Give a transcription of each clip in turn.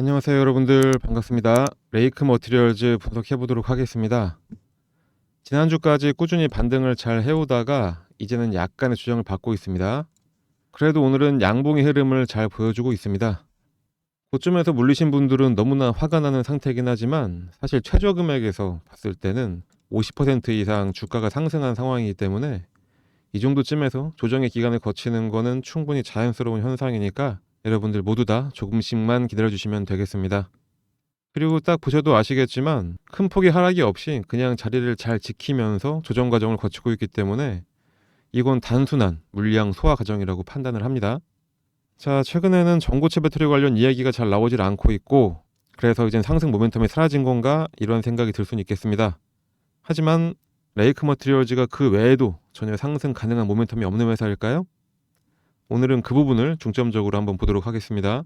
안녕하세요 여러분들, 반갑습니다. 레이크 머티리얼즈 분석해 보도록 하겠습니다. 지난주까지 꾸준히 반등을 잘 해오다가 이제는 약간의 조정을 받고 있습니다. 그래도 오늘은 양봉의 흐름을 잘 보여주고 있습니다. 고점에서 물리신 분들은 너무나 화가 나는 상태이긴 하지만 사실 최저 금액에서 봤을 때는 50% 이상 주가가 상승한 상황이기 때문에 이 정도쯤에서 조정의 기간을 거치는 거는 충분히 자연스러운 현상이니까 여러분들 모두 다 조금씩만 기다려주시면 되겠습니다. 그리고 딱 보셔도 아시겠지만 큰 폭의 하락이 없이 그냥 자리를 잘 지키면서 조정 과정을 거치고 있기 때문에 이건 단순한 물량 소화 과정이라고 판단을 합니다. 자, 최근에는 전고체 배터리 관련 이야기가 잘 나오질 않고 있고, 그래서 이젠 상승 모멘텀이 사라진 건가 이런 생각이 들 수는 있겠습니다. 하지만 레이크 머티리얼즈가 그 외에도 전혀 상승 가능한 모멘텀이 없는 회사일까요? 오늘은 그 부분을 중점적으로 한번 보도록 하겠습니다.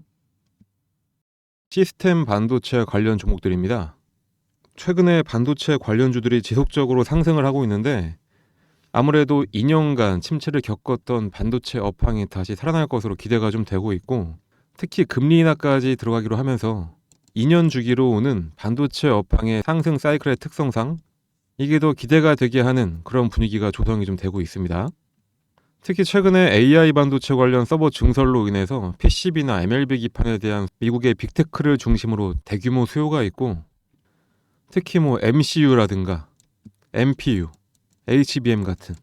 시스템 반도체 관련 종목들입니다. 최근에 반도체 관련주들이 지속적으로 상승을 하고 있는데, 아무래도 2년간 침체를 겪었던 반도체 업황이 다시 살아날 것으로 기대가 좀 되고 있고, 특히 금리 인하까지 들어가기로 하면서 2년 주기로 오는 반도체 업황의 상승 사이클의 특성상 이게 더 기대가 되게 하는 그런 분위기가 조성이 좀 되고 있습니다. 특히 최근에 AI 반도체 관련 서버 증설로 인해서 PCB나 MLB 기판에 대한 미국의 빅테크를 중심으로 대규모 수요가 있고, 특히 MCU라든가 MPU, HBM 같은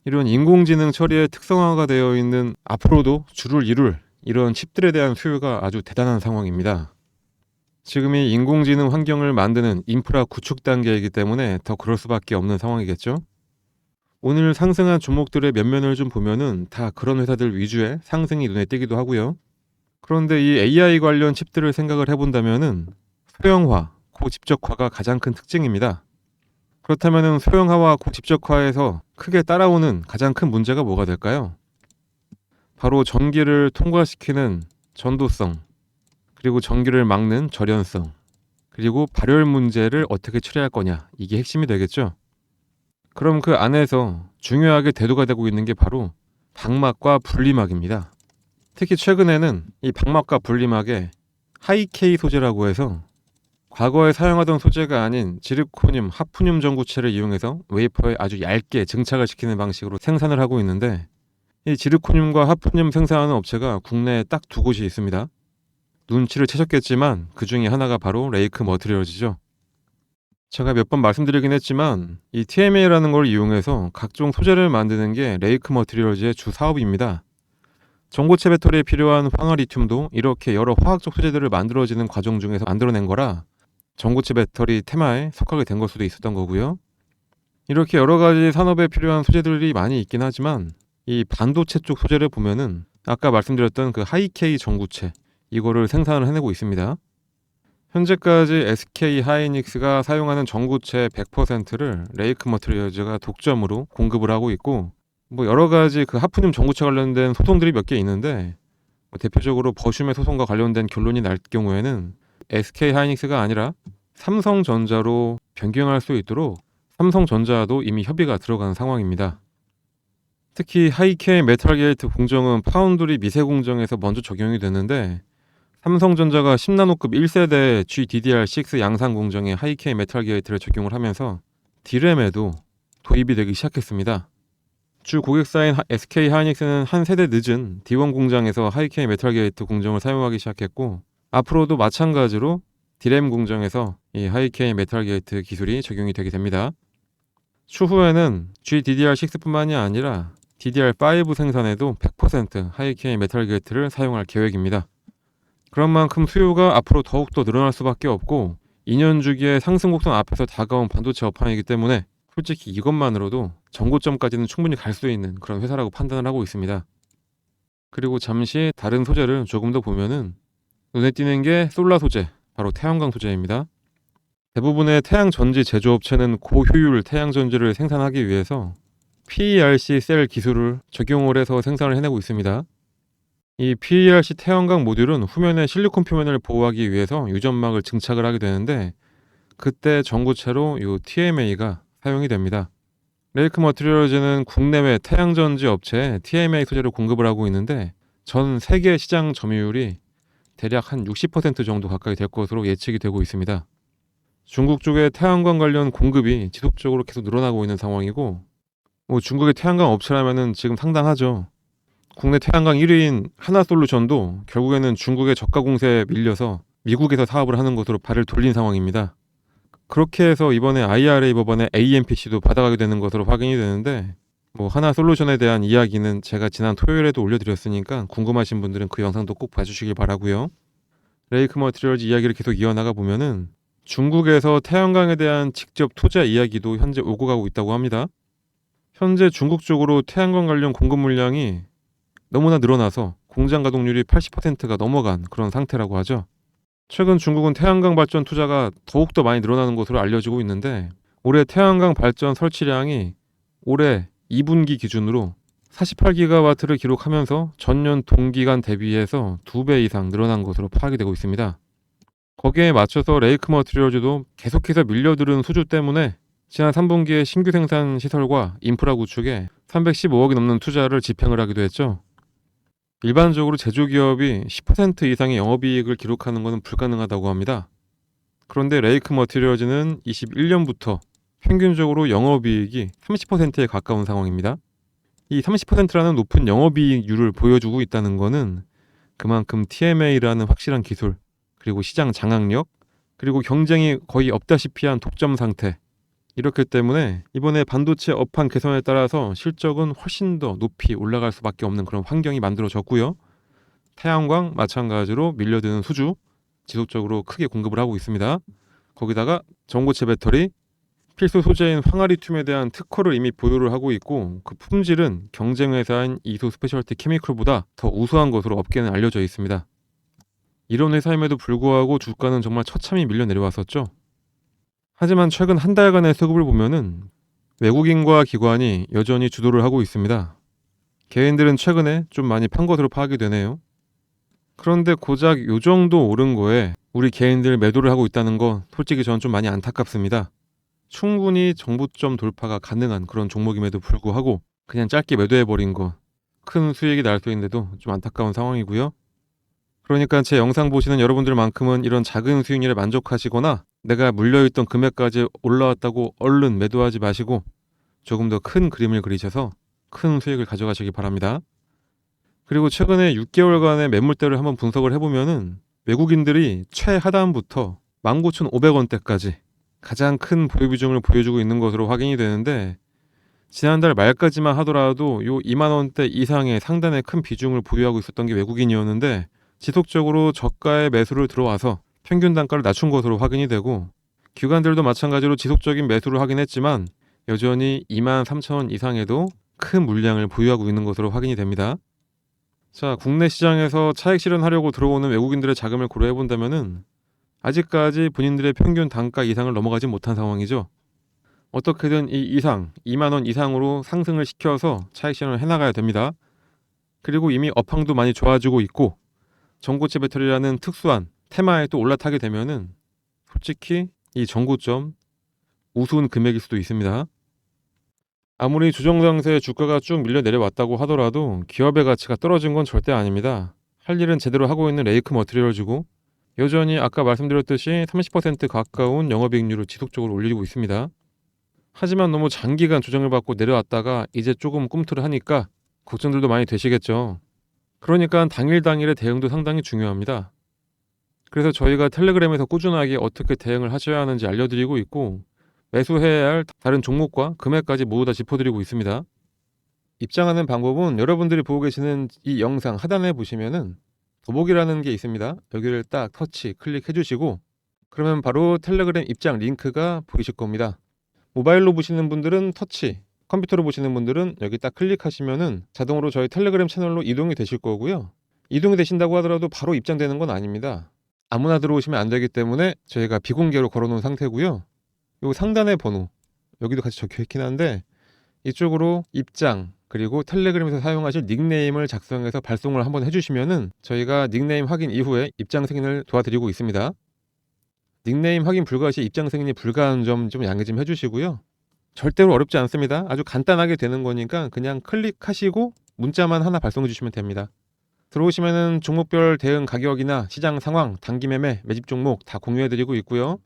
이런 인공지능 처리에 특성화가 되어 있는 앞으로도 주를 이룰 이런 칩들에 대한 수요가 아주 대단한 상황입니다. 지금이 인공지능 환경을 만드는 인프라 구축 단계이기 때문에 더 그럴 수밖에 없는 상황이겠죠. 오늘 상승한 종목들의 면면을 좀 보면은 다 그런 회사들 위주의 상승이 눈에 띄기도 하고요. 그런데 이 AI 관련 칩들을 생각을 해본다면은 소형화, 고집적화가 가장 큰 특징입니다. 그렇다면은 소형화와 고집적화에서 크게 따라오는 가장 큰 문제가 뭐가 될까요? 바로 전기를 통과시키는 전도성, 그리고 전기를 막는 절연성, 그리고 발열 문제를 어떻게 처리할 거냐, 이게 핵심이 되겠죠. 그럼 그 안에서 중요하게 대두가 되고 있는 게 바로 방막과 분리막입니다. 특히 최근에는 이 방막과 분리막에 하이K 소재라고 해서 과거에 사용하던 소재가 아닌 지르코늄, 하프늄 전구체를 이용해서 웨이퍼에 아주 얇게 증착을 시키는 방식으로 생산을 하고 있는데, 이 지르코늄과 하프늄 생산하는 업체가 국내에 딱 두 곳이 있습니다. 눈치를 채셨겠지만 그 중에 하나가 바로 레이크 머티리얼즈죠. 제가 몇 번 말씀드리긴 했지만 이 TMA라는 걸 이용해서 각종 소재를 만드는 게 레이크 머티리얼즈의 주 사업입니다. 전고체 배터리에 필요한 황화리튬도 이렇게 여러 화학적 소재들을 만들어지는 과정 중에서 만들어낸 거라 전고체 배터리 테마에 속하게 된 걸 수도 있었던 거고요. 이렇게 여러 가지 산업에 필요한 소재들이 많이 있긴 하지만 이 반도체 쪽 소재를 보면은 아까 말씀드렸던 그 하이K 전구체, 이거를 생산을 해내고 있습니다. 현재까지 SK 하이닉스가 사용하는 전구체 100%를 레이크 머티리얼즈가 독점으로 공급을 하고 있고, 여러 가지 그 하프늄 전구체 관련된 소송들이 몇 개 있는데, 대표적으로 버슘의 소송과 관련된 결론이 날 경우에는 SK 하이닉스가 아니라 삼성전자로 변경할 수 있도록 삼성전자도 이미 협의가 들어간 상황입니다. 특히 하이K 메탈 게이트 공정은 파운드리 미세 공정에서 먼저 적용이 되는데, 삼성전자가 10나노급 1세대 GDDR6 양산 공정에 하이K 메탈 게이트를 적용을 하면서 D램에도 도입이 되기 시작했습니다. 주 고객사인 SK 하이닉스는 한 세대 늦은 D1 공장에서 하이K 메탈 게이트 공정을 사용하기 시작했고, 앞으로도 마찬가지로 D램 공정에서 이 하이K 메탈 게이트 기술이 적용이 되게 됩니다. 추후에는 GDDR6뿐만이 아니라 DDR5 생산에도 100% 하이K 메탈 게이트를 사용할 계획입니다. 그런 만큼 수요가 앞으로 더욱더 늘어날 수밖에 없고, 2년 주기의 상승 곡선 앞에서 다가온 반도체 업황이기 때문에 솔직히 이것만으로도 전고점까지는 충분히 갈 수 있는 그런 회사라고 판단을 하고 있습니다. 그리고 잠시 다른 소재를 조금 더 보면은 눈에 띄는 게 솔라 소재, 바로 태양광 소재입니다. 대부분의 태양전지 제조업체는 고효율 태양전지를 생산하기 위해서 PERC 셀 기술을 적용을 해서 생산을 해내고 있습니다. 이 PERC 태양광 모듈은 후면의 실리콘 표면을 보호하기 위해서 유점막을 증착을 하게 되는데, 그때 전구체로 이 TMA가 사용이 됩니다. 레이크 머티리얼즈는 국내외 태양전지 업체에 TMA 소재를 공급을 하고 있는데, 전 세계 시장 점유율이 대략 한 60% 정도 가까이 될 것으로 예측이 되고 있습니다. 중국 쪽의 태양광 관련 공급이 지속적으로 계속 늘어나고 있는 상황이고, 중국의 태양광 업체라면은 지금 상당하죠. 국내 태양광 1위인 하나솔루션도 결국에는 중국의 저가 공세에 밀려서 미국에서 사업을 하는 것으로 발을 돌린 상황입니다. 그렇게 해서 이번에 IRA 법안에 AMPC도 받아가게 되는 것으로 확인이 되는데, 하나솔루션에 대한 이야기는 제가 지난 토요일에도 올려드렸으니까 궁금하신 분들은 그 영상도 꼭 봐주시길 바라고요. 레이크 머티리얼즈 이야기를 계속 이어나가 보면은 중국에서 태양광에 대한 직접 투자 이야기도 현재 오고 가고 있다고 합니다. 현재 중국 쪽으로 태양광 관련 공급 물량이 너무나 늘어나서 공장 가동률이 80%가 넘어간 그런 상태라고 하죠. 최근 중국은 태양광 발전 투자가 더욱더 많이 늘어나는 것으로 알려지고 있는데, 올해 태양광 발전 설치량이 올해 2분기 기준으로 48기가와트를 기록하면서 전년 동기간 대비해서 2배 이상 늘어난 것으로 파악이 되고 있습니다. 거기에 맞춰서 레이크 머티리얼즈도 계속해서 밀려드는 수주 때문에 지난 3분기에 신규 생산 시설과 인프라 구축에 315억이 넘는 투자를 집행을 하기도 했죠. 일반적으로 제조기업이 10% 이상의 영업이익을 기록하는 것은 불가능하다고 합니다. 그런데 레이크 머티리얼즈는 21년부터 평균적으로 영업이익이 30%에 가까운 상황입니다. 이 30%라는 높은 영업이익률을 보여주고 있다는 것은 그만큼 TMA라는 확실한 기술, 그리고 시장 장악력, 그리고 경쟁이 거의 없다시피 한 독점 상태, 이렇기 때문에 이번에 반도체 업황 개선에 따라서 실적은 훨씬 더 높이 올라갈 수밖에 없는 그런 환경이 만들어졌고요. 태양광 마찬가지로 밀려드는 수주 지속적으로 크게 공급을 하고 있습니다. 거기다가 전고체 배터리, 필수 소재인 황화리튬에 대한 특허를 이미 보유를 하고 있고, 그 품질은 경쟁 회사인 이소 스페셜티 케미컬보다 더 우수한 것으로 업계는 알려져 있습니다. 이런 회사임에도 불구하고 주가는 정말 처참히 밀려 내려왔었죠. 하지만 최근 한 달간의 수급을 보면은 외국인과 기관이 여전히 주도를 하고 있습니다. 개인들은 최근에 좀 많이 판 것으로 파악이 되네요. 그런데 고작 요 정도 오른 거에 우리 개인들 매도를 하고 있다는 거 솔직히 저는 좀 많이 안타깝습니다. 충분히 정부점 돌파가 가능한 그런 종목임에도 불구하고 그냥 짧게 매도해버린 거, 큰 수익이 날 수 있는데도 좀 안타까운 상황이고요. 그러니까 제 영상 보시는 여러분들만큼은 이런 작은 수익률에 만족하시거나 내가 물려있던 금액까지 올라왔다고 얼른 매도하지 마시고 조금 더 큰 그림을 그리셔서 큰 수익을 가져가시기 바랍니다. 그리고 최근에 6개월간의 매물대를 한번 분석을 해보면은 외국인들이 최하단부터 19,500원대까지 가장 큰 보유 비중을 보여주고 있는 것으로 확인이 되는데, 지난달 말까지만 하더라도 요 2만원대 이상의 상단에 큰 비중을 보유하고 있었던 게 외국인이었는데, 지속적으로 저가의 매수를 들어와서 평균 단가를 낮춘 것으로 확인이 되고, 기관들도 마찬가지로 지속적인 매수를 하긴 했지만 여전히 23,000원 이상에도 큰 물량을 보유하고 있는 것으로 확인이 됩니다. 자, 국내 시장에서 차익 실현하려고 들어오는 외국인들의 자금을 고려해 본다면은 아직까지 본인들의 평균 단가 이상을 넘어가지 못한 상황이죠. 어떻게든 이 이상 2만원 이상으로 상승을 시켜서 차익 실현을 해나가야 됩니다. 그리고 이미 업황도 많이 좋아지고 있고, 전고체 배터리라는 특수한 테마에 또 올라타게 되면은 솔직히 이 전고점 우스운 금액일 수도 있습니다. 아무리 조정 상태의 주가가 쭉 밀려 내려왔다고 하더라도 기업의 가치가 떨어진 건 절대 아닙니다. 할 일은 제대로 하고 있는 레이크 머티리얼즈고 여전히 아까 말씀드렸듯이 30% 가까운 영업이익률을 지속적으로 올리고 있습니다. 하지만 너무 장기간 조정을 받고 내려왔다가 이제 조금 꿈틀을 하니까 걱정들도 많이 되시겠죠. 그러니까 당일의 대응도 상당히 중요합니다. 그래서 저희가 텔레그램에서 꾸준하게 어떻게 대응을 하셔야 하는지 알려드리고 있고, 매수해야 할 다른 종목과 금액까지 모두 다 짚어드리고 있습니다. 입장하는 방법은 여러분들이 보고 계시는 이 영상 하단에 보시면은 더보기라는 게 있습니다. 여기를 딱 터치, 클릭해 주시고 그러면 바로 텔레그램 입장 링크가 보이실 겁니다. 모바일로 보시는 분들은 터치, 컴퓨터로 보시는 분들은 여기 딱 클릭하시면은 자동으로 저희 텔레그램 채널로 이동이 되실 거고요. 이동이 되신다고 하더라도 바로 입장되는 건 아닙니다. 아무나 들어오시면 안 되기 때문에 저희가 비공개로 걸어놓은 상태고요. 요 상단의 번호 여기도 같이 적혀 있긴 한데 이쪽으로 입장 그리고 텔레그램에서 사용하실 닉네임을 작성해서 발송을 한번 해주시면은 저희가 닉네임 확인 이후에 입장 승인을 도와드리고 있습니다. 닉네임 확인 불가 시 입장 승인이 불가한 점 좀 양해 좀 해주시고요. 절대로 어렵지 않습니다. 아주 간단하게 되는 거니까 그냥 클릭하시고 문자만 하나 발송해 주시면 됩니다. 들어오시면은 종목별 대응 가격이나 시장 상황, 단기 매매, 매집 종목 다 공유해드리고 있고요.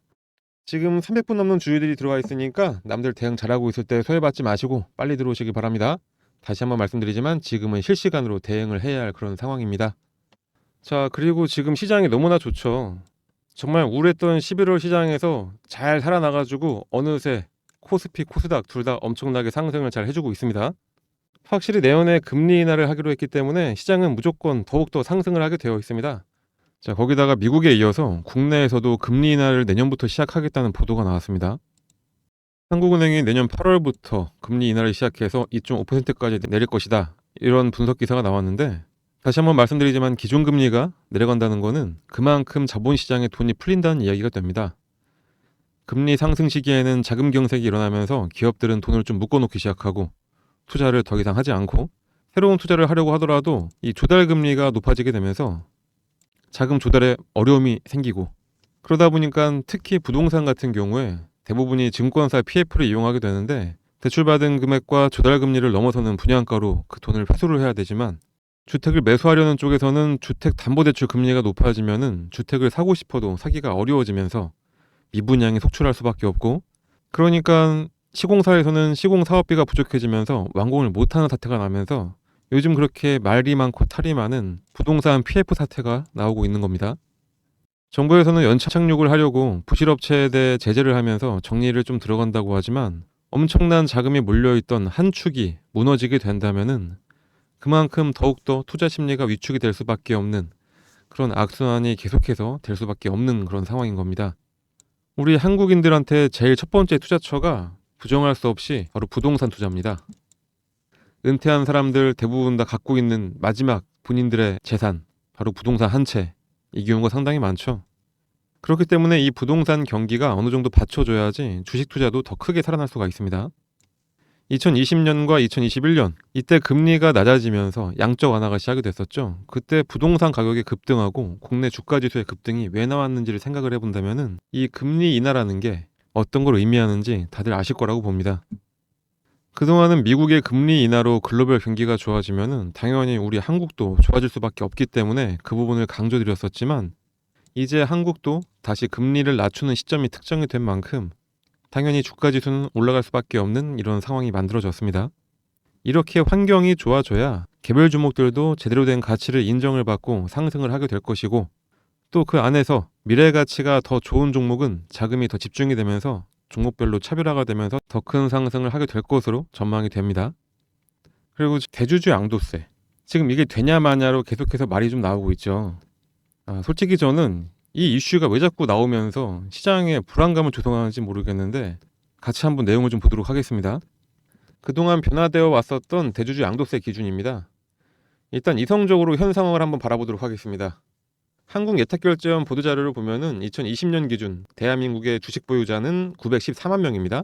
지금 300분 넘는 주주들이 들어와 있으니까 남들 대응 잘하고 있을 때 소외받지 마시고 빨리 들어오시기 바랍니다. 다시 한번 말씀드리지만 지금은 실시간으로 대응을 해야 할 그런 상황입니다. 자, 그리고 지금 시장이 너무나 좋죠. 정말 우울했던 11월 시장에서 잘 살아나가지고 어느새 코스피, 코스닥 둘 다 엄청나게 상승을 잘 해주고 있습니다. 확실히 내년에 금리 인하를 하기로 했기 때문에 시장은 무조건 더욱더 상승을 하게 되어 있습니다. 자, 거기다가 미국에 이어서 국내에서도 금리 인하를 내년부터 시작하겠다는 보도가 나왔습니다. 한국은행이 내년 8월부터 금리 인하를 시작해서 2.5%까지 내릴 것이다. 이런 분석 기사가 나왔는데 다시 한번 말씀드리지만 기준금리가 내려간다는 것은 그만큼 자본시장에 돈이 풀린다는 이야기가 됩니다. 금리 상승 시기에는 자금 경색이 일어나면서 기업들은 돈을 좀 묶어놓기 시작하고 투자를 더 이상 하지 않고 새로운 투자를 하려고 하더라도 이 조달금리가 높아지게 되면서 자금 조달에 어려움이 생기고 그러다 보니까 특히 부동산 같은 경우에 대부분이 증권사 PF를 이용하게 되는데 대출받은 금액과 조달금리를 넘어서는 분양가로 그 돈을 회수를 해야 되지만 주택을 매수하려는 쪽에서는 주택담보대출 금리가 높아지면은 주택을 사고 싶어도 사기가 어려워지면서 미분양이 속출할 수밖에 없고 그러니까 시공사에서는 시공사업비가 부족해지면서 완공을 못하는 사태가 나면서 요즘 그렇게 말이 많고 탈이 많은 부동산 PF 사태가 나오고 있는 겁니다. 정부에서는 연착 착륙을 하려고 부실업체에 대해 제재를 하면서 정리를 좀 들어간다고 하지만 엄청난 자금이 몰려있던 한 축이 무너지게 된다면은 그만큼 더욱더 투자 심리가 위축이 될 수밖에 없는 그런 악순환이 계속해서 될 수밖에 없는 그런 상황인 겁니다. 우리 한국인들한테 제일 첫 번째 투자처가 부정할 수 없이 바로 부동산 투자입니다. 은퇴한 사람들 대부분 다 갖고 있는 마지막 본인들의 재산, 바로 부동산 한 채. 이 경우가 상당히 많죠. 그렇기 때문에 이 부동산 경기가 어느 정도 받쳐줘야지 주식 투자도 더 크게 살아날 수가 있습니다. 2020년과 2021년 이때 금리가 낮아지면서 양적 완화가 시작이 됐었죠. 그때 부동산 가격이 급등하고 국내 주가 지수의 급등이 왜 나왔는지를 생각을 해본다면은 이 금리 인하라는 게 어떤 걸 의미하는지 다들 아실 거라고 봅니다. 그동안은 미국의 금리 인하로 글로벌 경기가 좋아지면은 당연히 우리 한국도 좋아질 수밖에 없기 때문에 그 부분을 강조드렸었지만 이제 한국도 다시 금리를 낮추는 시점이 특정이 된 만큼 당연히 주가 지수는 올라갈 수밖에 없는 이런 상황이 만들어졌습니다. 이렇게 환경이 좋아져야 개별 종목들도 제대로 된 가치를 인정을 받고 상승을 하게 될 것이고 또 그 안에서 미래 가치가 더 좋은 종목은 자금이 더 집중이 되면서 종목별로 차별화가 되면서 더 큰 상승을 하게 될 것으로 전망이 됩니다. 그리고 대주주 양도세. 지금 이게 되냐 마냐로 계속해서 말이 좀 나오고 있죠. 솔직히 저는 이 이슈가 왜 자꾸 나오면서 시장에 불안감을 조성하는지 모르겠는데 같이 한번 내용을 좀 보도록 하겠습니다. 그동안 변화되어 왔었던 대주주 양도세 기준입니다. 일단 이성적으로 현 상황을 한번 바라보도록 하겠습니다. 한국예탁결제원 보도자료를 보면은 2020년 기준 대한민국의 주식 보유자는 914만 명입니다.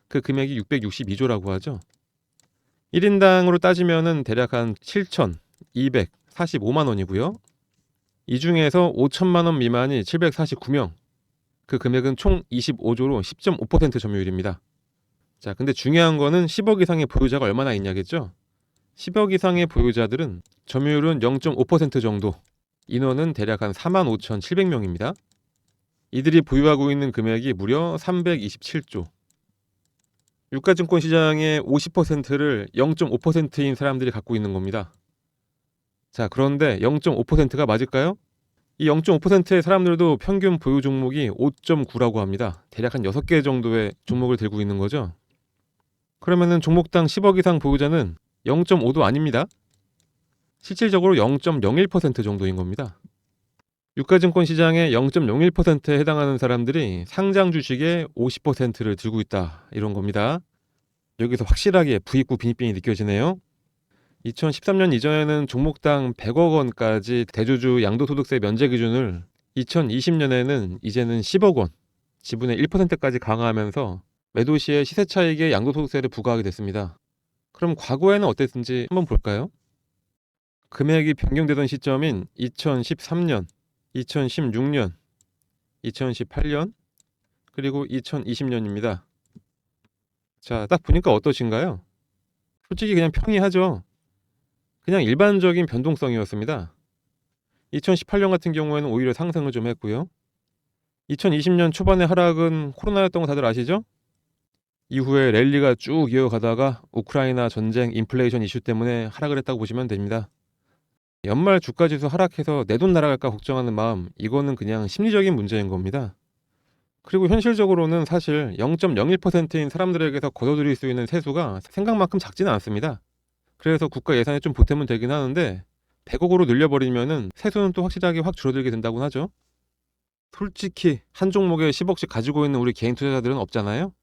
그 금액이 662조라고 하죠. 1인당으로 따지면은 대략 한 7,245만 원이고요. 이 중에서 5천만 원 미만이 749명. 그 금액은 총 25조로 10.5% 점유율입니다. 자, 근데 중요한 거는 10억 이상의 보유자가 얼마나 있냐겠죠? 10억 이상의 보유자들은 점유율은 0.5% 정도. 인원은 대략 한 45,700명입니다. 이들이 보유하고 있는 금액이 무려 327조. 유가증권 시장의 50%를 0.5%인 사람들이 갖고 있는 겁니다. 자, 그런데 0.5%가 맞을까요? 이 0.5%의 사람들도 평균 보유 종목이 5.9라고 합니다. 대략 한 6개 정도의 종목을 들고 있는 거죠. 그러면은 종목당 10억 이상 보유자는 0.5도 아닙니다. 실질적으로 0.01% 정도인 겁니다. 유가증권 시장의 0.01%에 해당하는 사람들이 상장 주식의 50%를 들고 있다. 이런 겁니다. 여기서 확실하게 부익부 빈익빈이 느껴지네요. 2013년 이전에는 종목당 100억 원까지 대주주 양도소득세 면제 기준을 2020년에는 이제는 10억 원, 지분의 1%까지 강화하면서 매도 시에 시세 차익에 양도소득세를 부과하게 됐습니다. 그럼 과거에는 어땠는지 한번 볼까요? 금액이 변경되던 시점인 2013년, 2016년, 2018년, 그리고 2020년입니다. 자, 딱 보니까 어떠신가요? 솔직히 그냥 평이하죠. 그냥 일반적인 변동성이었습니다. 2018년 같은 경우에는 오히려 상승을 좀 했고요. 2020년 초반의 하락은 코로나였던 거 다들 아시죠? 이후에 랠리가 쭉 이어가다가 우크라이나 전쟁, 인플레이션 이슈 때문에 하락을 했다고 보시면 됩니다. 연말 주가지수 하락해서 내 돈 날아갈까 걱정하는 마음, 이거는 그냥 심리적인 문제인 겁니다. 그리고 현실적으로는 사실 0.01%인 사람들에게서 걷어들일 수 있는 세수가 생각만큼 작지는 않습니다. 그래서 국가 예산에 좀 보태면 되긴 하는데 100억으로 늘려버리면은 세수는 또 확실하게 확 줄어들게 된다고 하죠. 솔직히 한 종목에 10억씩 가지고 있는 우리 개인 투자자들은 없잖아요.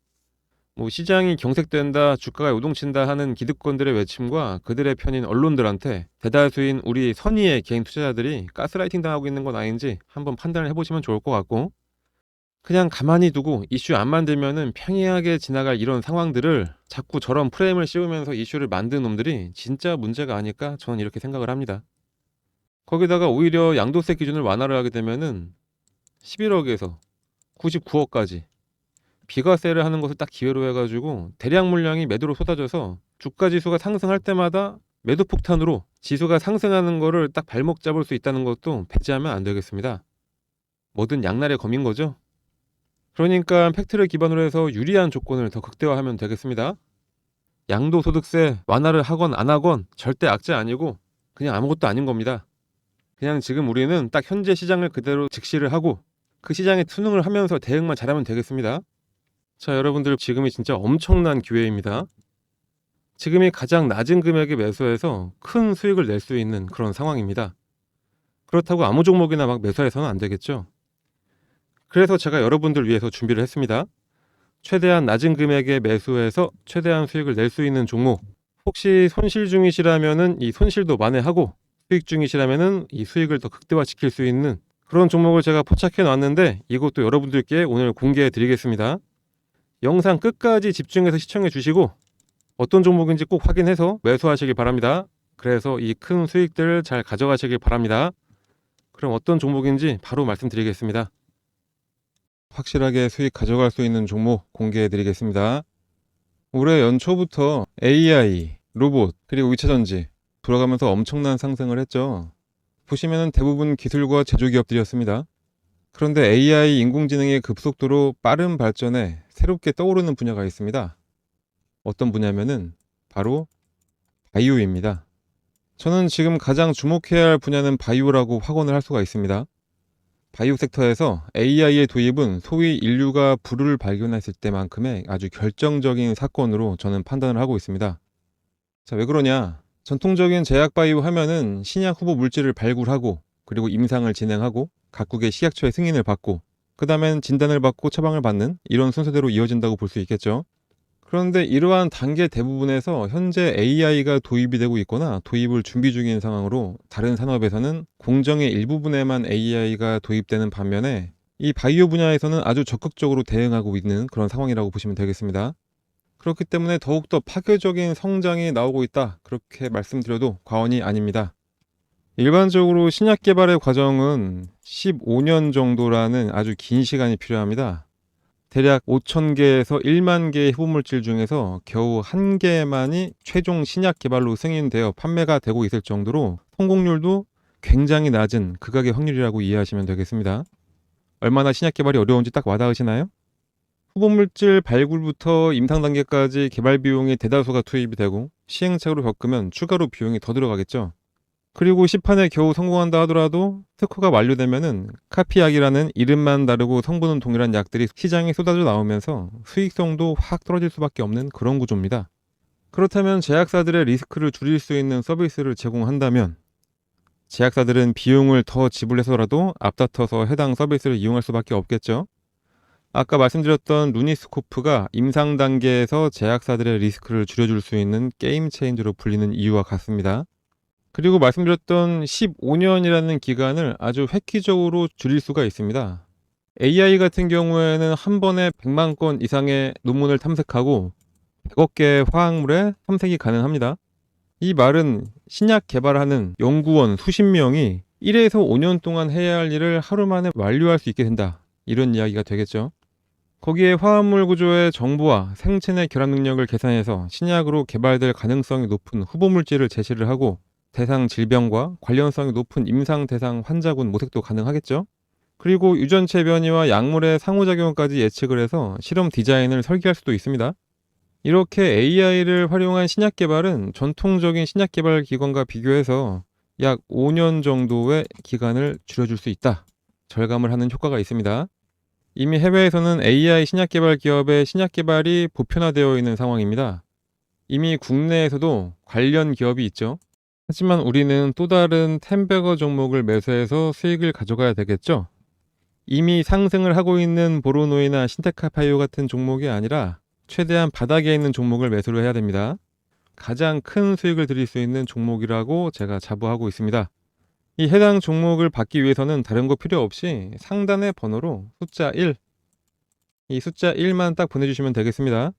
뭐 시장이 경색된다, 주가가 요동친다 하는 기득권들의 외침과 그들의 편인 언론들한테 대다수인 우리 선의의 개인 투자자들이 가스라이팅 당하고 있는 건 아닌지 한번 판단을 해보시면 좋을 것 같고, 그냥 가만히 두고 이슈 안 만들면은 평이하게 지나갈 이런 상황들을 자꾸 저런 프레임을 씌우면서 이슈를 만든 놈들이 진짜 문제가 아닐까, 저는 이렇게 생각을 합니다. 거기다가 오히려 양도세 기준을 완화를 하게 되면은 11억에서 99억까지 비과세를 하는 것을 딱 기회로 해가지고 대량 물량이 매도로 쏟아져서 주가 지수가 상승할 때마다 매도 폭탄으로 지수가 상승하는 거를 딱 발목 잡을 수 있다는 것도 배제하면 안 되겠습니다. 뭐든 양날의 검인 거죠. 그러니까 팩트를 기반으로 해서 유리한 조건을 더 극대화하면 되겠습니다. 양도소득세 완화를 하건 안 하건 절대 악재 아니고 그냥 아무것도 아닌 겁니다. 그냥 지금 우리는 딱 현재 시장을 그대로 직시를 하고 그 시장에 투능을 하면서 대응만 잘하면 되겠습니다. 자, 여러분들, 지금이 진짜 엄청난 기회입니다. 지금이 가장 낮은 금액에 매수해서 큰 수익을 낼 수 있는 그런 상황입니다. 그렇다고 아무 종목이나 막 매수해서는 안 되겠죠. 그래서 제가 여러분들 위해서 준비를 했습니다. 최대한 낮은 금액에 매수해서 최대한 수익을 낼 수 있는 종목, 혹시 손실 중이시라면은 이 손실도 만회하고 수익 중이시라면은 이 수익을 더 극대화시킬 수 있는 그런 종목을 제가 포착해 놨는데, 이것도 여러분들께 오늘 공개해 드리겠습니다. 영상 끝까지 집중해서 시청해 주시고 어떤 종목인지 꼭 확인해서 매수하시길 바랍니다. 그래서 이 큰 수익들을 잘 가져가시길 바랍니다. 그럼 어떤 종목인지 바로 말씀드리겠습니다. 확실하게 수익 가져갈 수 있는 종목 공개해 드리겠습니다. 올해 연초부터 AI, 로봇, 그리고 2차전지 돌아가면서 엄청난 상승을 했죠. 보시면 대부분 기술과 제조기업들이었습니다. 그런데 AI, 인공지능의 급속도로 빠른 발전에 새롭게 떠오르는 분야가 있습니다. 어떤 분야면은 바로 바이오입니다. 저는 지금 가장 주목해야 할 분야는 바이오라고 확언을 할 수가 있습니다. 바이오 섹터에서 AI의 도입은 소위 인류가 불을 발견했을 때만큼의 아주 결정적인 사건으로 저는 판단을 하고 있습니다. 자, 왜 그러냐? 전통적인 제약 바이오 하면은 신약 후보 물질을 발굴하고 그리고 임상을 진행하고 각국의 식약처의 승인을 받고 그 다음엔 진단을 받고 처방을 받는 이런 순서대로 이어진다고 볼 수 있겠죠. 그런데 이러한 단계 대부분에서 현재 AI가 도입이 되고 있거나 도입을 준비 중인 상황으로 다른 산업에서는 공정의 일부분에만 AI가 도입되는 반면에 이 바이오 분야에서는 아주 적극적으로 대응하고 있는 그런 상황이라고 보시면 되겠습니다. 그렇기 때문에 더욱더 파괴적인 성장이 나오고 있다, 그렇게 말씀드려도 과언이 아닙니다. 일반적으로 신약 개발의 과정은 15년 정도라는 아주 긴 시간이 필요합니다. 대략 5,000개에서 1만 개의 후보물질 중에서 겨우 1개만이 최종 신약 개발로 승인되어 판매가 되고 있을 정도로 성공률도 굉장히 낮은 극악의 확률이라고 이해하시면 되겠습니다. 얼마나 신약 개발이 어려운지 딱 와닿으시나요? 후보물질 발굴부터 임상 단계까지 개발 비용이 대다수가 투입이 되고 시행착오를 겪으면 추가로 비용이 더 들어가겠죠. 그리고 시판에 겨우 성공한다 하더라도 특허가 만료되면은 카피약이라는 이름만 다르고 성분은 동일한 약들이 시장에 쏟아져 나오면서 수익성도 확 떨어질 수밖에 없는 그런 구조입니다. 그렇다면 제약사들의 리스크를 줄일 수 있는 서비스를 제공한다면 제약사들은 비용을 더 지불해서라도 앞다퉈서 해당 서비스를 이용할 수밖에 없겠죠. 아까 말씀드렸던 루니스코프가 임상 단계에서 제약사들의 리스크를 줄여줄 수 있는 게임 체인저로 불리는 이유와 같습니다. 그리고 말씀드렸던 15년이라는 기간을 아주 획기적으로 줄일 수가 있습니다. AI 같은 경우에는 한 번에 100만 건 이상의 논문을 탐색하고 100억 개의 화학물에 탐색이 가능합니다. 이 말은 신약 개발하는 연구원 수십 명이 1에서 5년 동안 해야 할 일을 하루 만에 완료할 수 있게 된다, 이런 이야기가 되겠죠. 거기에 화합물 구조의 정보와 생체 내 결합 능력을 계산해서 신약으로 개발될 가능성이 높은 후보물질을 제시를 하고 대상 질병과 관련성이 높은 임상 대상 환자군 모색도 가능하겠죠. 그리고 유전체 변이와 약물의 상호작용까지 예측을 해서 실험 디자인을 설계할 수도 있습니다. 이렇게 AI를 활용한 신약 개발은 전통적인 신약 개발 기관과 비교해서 약 5년 정도의 기간을 줄여줄 수 있다. 절감을 하는 효과가 있습니다. 이미 해외에서는 AI 신약 개발 기업의 신약 개발이 보편화되어 있는 상황입니다. 이미 국내에서도 관련 기업이 있죠. 하지만 우리는 또 다른 템베거 종목을 매수해서 수익을 가져가야 되겠죠. 이미 상승을 하고 있는 보로노이나 신테카파이오 같은 종목이 아니라 최대한 바닥에 있는 종목을 매수를 해야 됩니다. 가장 큰 수익을 드릴 수 있는 종목이라고 제가 자부하고 있습니다. 이 해당 종목을 받기 위해서는 다른 거 필요 없이 상단의 번호로 숫자 1, 이 숫자 1만 딱 보내주시면 되겠습니다.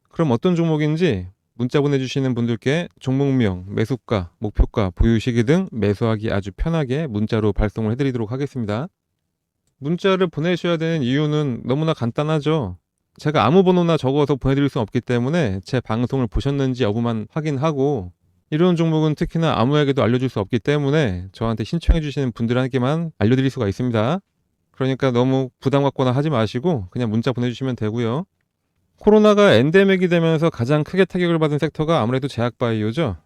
그럼 어떤 종목인지 문자 보내주시는 분들께 종목명, 매수가, 목표가, 보유 시기 등 매수하기 아주 편하게 문자로 발송을 해드리도록 하겠습니다. 문자를 보내셔야 되는 이유는 너무나 간단하죠. 제가 아무 번호나 적어서 보내드릴 수 없기 때문에 제 방송을 보셨는지 여부만 확인하고, 이런 종목은 특히나 아무에게도 알려줄 수 없기 때문에 저한테 신청해 주시는 분들에게만 알려드릴 수가 있습니다. 그러니까 너무 부담 갖거나 하지 마시고 그냥 문자 보내주시면 되고요. 코로나가 엔데믹이 되면서 가장 크게 타격을 받은 섹터가 아무래도 제약바이오죠.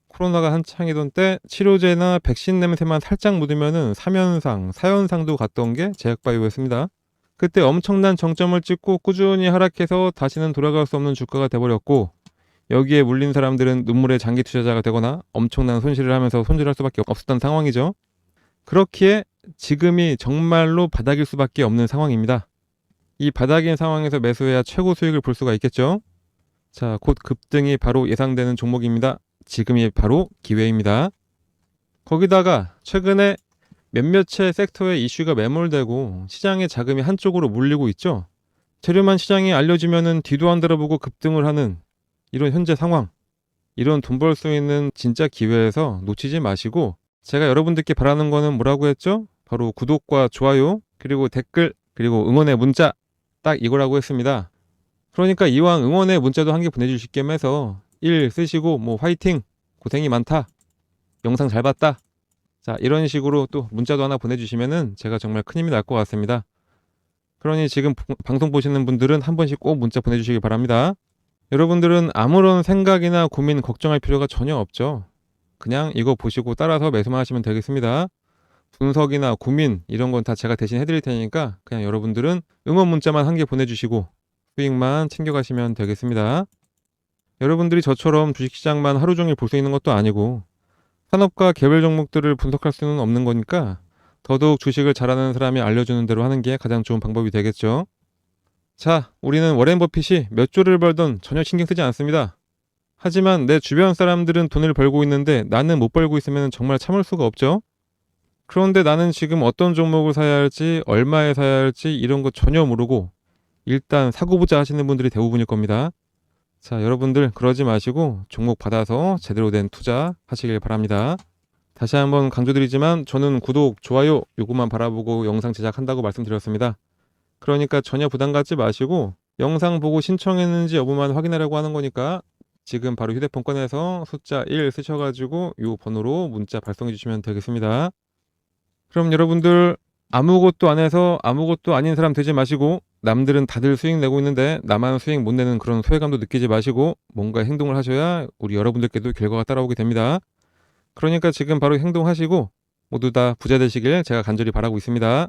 코로나가 한창이던 때 치료제나 백신 냄새만 살짝 묻으면은 3연상, 4연상도 갔던 게 제약바이오였습니다. 그때 엄청난 정점을 찍고 꾸준히 하락해서 다시는 돌아갈 수 없는 주가가 돼버렸고, 여기에 물린 사람들은 눈물의 장기 투자자가 되거나 엄청난 손실을 하면서 손절할 수밖에 없었던 상황이죠. 그렇기에 지금이 정말로 바닥일 수밖에 없는 상황입니다. 이 바닥인 상황에서 매수해야 최고 수익을 볼 수가 있겠죠. 자, 곧 급등이 바로 예상되는 종목입니다. 지금이 바로 기회입니다. 거기다가 최근에 몇몇의 섹터의 이슈가 매몰되고 시장의 자금이 한쪽으로 몰리고 있죠. 재료만 시장에 알려지면은 뒤도 안 돌아보고 급등을 하는 이런 현재 상황, 이런 돈 벌 수 있는 진짜 기회에서 놓치지 마시고, 제가 여러분들께 바라는 거는 뭐라고 했죠? 바로 구독과 좋아요, 그리고 댓글, 그리고 응원의 문자, 딱 이거라고 했습니다. 그러니까 이왕 응원의 문자도 한 개 보내주실 겸 해서 1 쓰시고 뭐 화이팅, 고생이 많다, 영상 잘 봤다, 자 이런 식으로 또 문자도 하나 보내주시면은 제가 정말 큰 힘이 날 것 같습니다. 그러니 지금 방송 보시는 분들은 한 번씩 꼭 문자 보내주시기 바랍니다. 여러분들은 아무런 생각이나 고민, 걱정할 필요가 전혀 없죠. 그냥 이거 보시고 따라서 매수만 하시면 되겠습니다. 분석이나 고민 이런 건 다 제가 대신 해드릴 테니까 그냥 여러분들은 응원 문자만 한 개 보내주시고 수익만 챙겨가시면 되겠습니다. 여러분들이 저처럼 주식시장만 하루 종일 볼 수 있는 것도 아니고 산업과 개별 종목들을 분석할 수는 없는 거니까 더더욱 주식을 잘하는 사람이 알려주는 대로 하는 게 가장 좋은 방법이 되겠죠. 자, 우리는 워렌 버핏이 몇 조를 벌던 전혀 신경 쓰지 않습니다. 하지만 내 주변 사람들은 돈을 벌고 있는데 나는 못 벌고 있으면 정말 참을 수가 없죠. 그런데 나는 지금 어떤 종목을 사야 할지, 얼마에 사야 할지 이런 거 전혀 모르고 일단 사고 보자 하시는 분들이 대부분일 겁니다. 자, 여러분들 그러지 마시고 종목 받아서 제대로 된 투자 하시길 바랍니다. 다시 한번 강조드리지만 저는 구독, 좋아요 요것만 바라보고 영상 제작한다고 말씀드렸습니다. 그러니까 전혀 부담 갖지 마시고 영상 보고 신청했는지 여부만 확인하려고 하는 거니까 지금 바로 휴대폰 꺼내서 숫자 1 쓰셔가지고 이 번호로 문자 발송해 주시면 되겠습니다. 그럼 여러분들 아무것도 안 해서 아무것도 아닌 사람 되지 마시고, 남들은 다들 수익 내고 있는데 나만 수익 못 내는 그런 소외감도 느끼지 마시고 뭔가 행동을 하셔야 우리 여러분들께도 결과가 따라오게 됩니다. 그러니까 지금 바로 행동하시고 모두 다 부자 되시길 제가 간절히 바라고 있습니다.